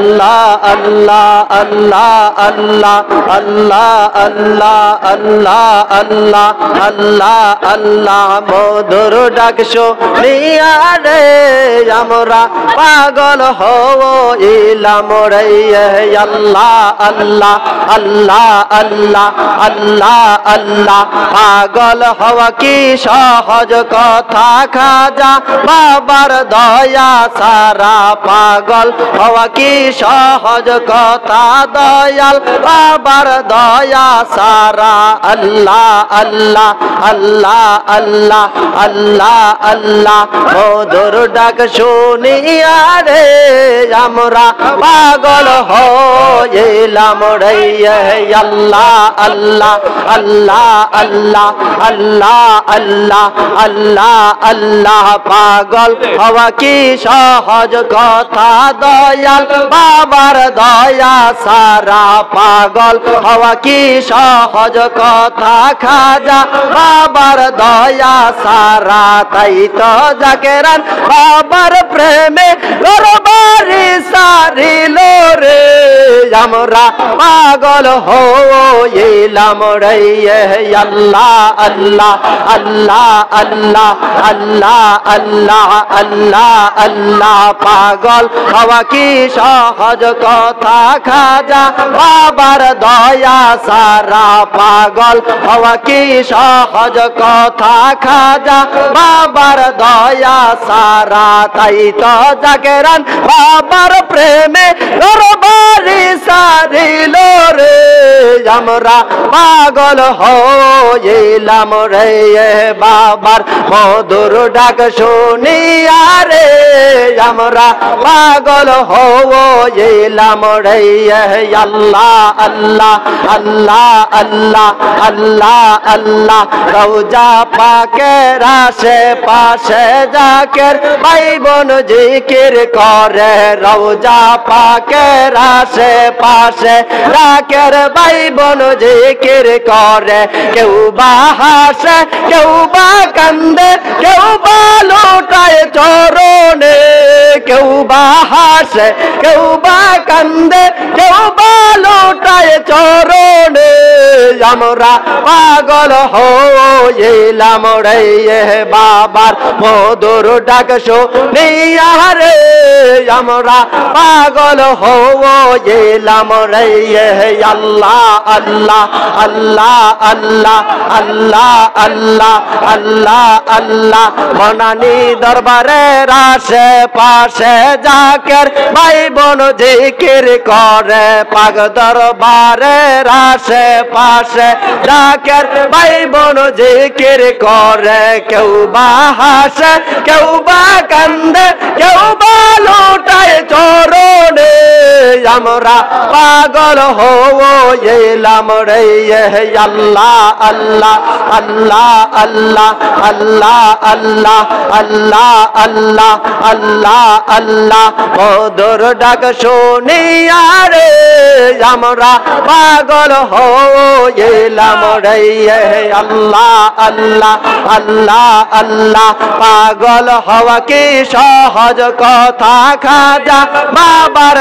আল্লাহ আল্লাহ আল্লাহ আল্লাহ আল্লাহ আল্লাহ আল্লাহ আল্লাহ আল্লাহ আল্লাহ মধুর ডাক শুনিয়া রে আমরা পাগল হইলাম রে আল্লাহ আল্লাহ আল্লাহ আল্লাহ আল্লাহ আল্লাহ পাগল হওয়া কি সহজ কথা খাজা বাবার দয়া সারা পাগল হওয়া কি সহজ কথা দয়াল বাবার দয়া সারা আল্লাহ আল্লাহ আল্লাহ আল্লাহ আল্লাহ আল্লাহ মধুর ডাক শুনিয়া রে আমরা পাগল হইলাম রে আল্লাহ আল্লাহ আল্লাহ আল্লাহ আল্লাহ আল্লাহ আল্লাহ আল্লাহ পাগল হওয়া কি সহজ কথা দয়াল বাবার দয়া সারা পাগল হওয়া কি সহজ কথা খাজা বাবার দয়া সারা তাই তো জাকেরান বাবার প্রেমে গরবারি সারিল রে আমরা পাগল হইলাম রে আল্লাহ আল্লাহ আল্লাহ আল্লাহ আল্লাহ আল্লাহ আল্লাহ আল্লাহ পাগল হওয়া কি সহজ কথা খাজা বাবার দয়া সারা পাগল হওয়া কি সহজ কথা খাজা বাবার দয়া সারা তাই তো জাকেরান বাবার প্রেমে গরবারি সারিল রে আমরা পাগল হইলাম রে বাবার মধুর ডাক শুনিয়া রে আমরা পাগল হইলাম রে আল্লাহ আল্লাহ আল্লাহ আল্লাহ আল্লাহ আল্লাহ রওজা পাকের আশেপাশে জাকের ভাই বোন জিকির করে রওজা পাকের আশেপাশে জাকের ভাই বোন জিকির করে কেউ বা হাসে কেউ বা কান্দে কেউ বা লুটায় চরণে কেউ বা হাসে কেউ বা কান্দে কেউ বা লুটায় চরণে আমরা পাগল হইলাম রে বাবার মধুর ডাক শুনিয়া রে আমরা পাগল হইলাম রে আল্লাহ আল্লাহ আল্লাহ আল্লাহ আল্লাহ আল্লাহ আল্লাহ আল্লাহ মনানি দরবারের আশেপাশে জাকের ভাই বোন জিকির করে পাক দরবারের আশেপাশে জাকের ভাই বোন জিকির করে কেউ বা হাসে কেউ বা কান্দে কেউ বা লুটায় চরণে আমরা পাগল হইলাম রে আল্লাহ আল্লাহ আল্লাহ আল্লাহ আল্লাহ আল্লাহ আল্লাহ আল্লাহ আল্লাহ আল্লাহ মধুর ডাক শুনিয়া রে আমরা পাগল হইলাম রে আল্লাহ আল্লাহ আল্লাহ আল্লাহ পাগল হওয়া কি সহজ কথা খাজা বাবার